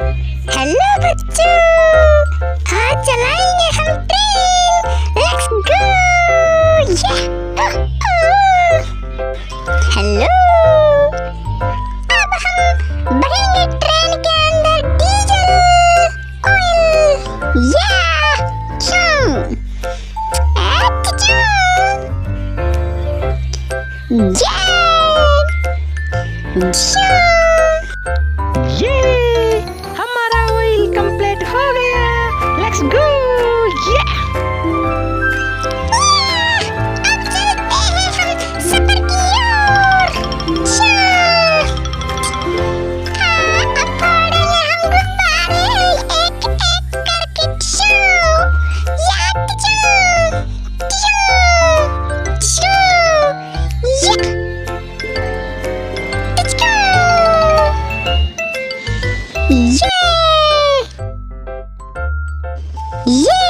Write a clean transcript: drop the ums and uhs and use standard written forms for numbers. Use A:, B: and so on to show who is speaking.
A: Hello बच्चों, आज चलाएंगे हम ट्रेन। Let's go. हेलो, अब हम भरेंगे ट्रेन के अंदर डीजल, ऑयल।
B: ये हमारा ऑयल कंप्लीट हो गया। Let's go.
A: अब चलते हैं हम सफर की ओर। अब फोड़ेंगे हम गुब्बारे एक एक करके। ये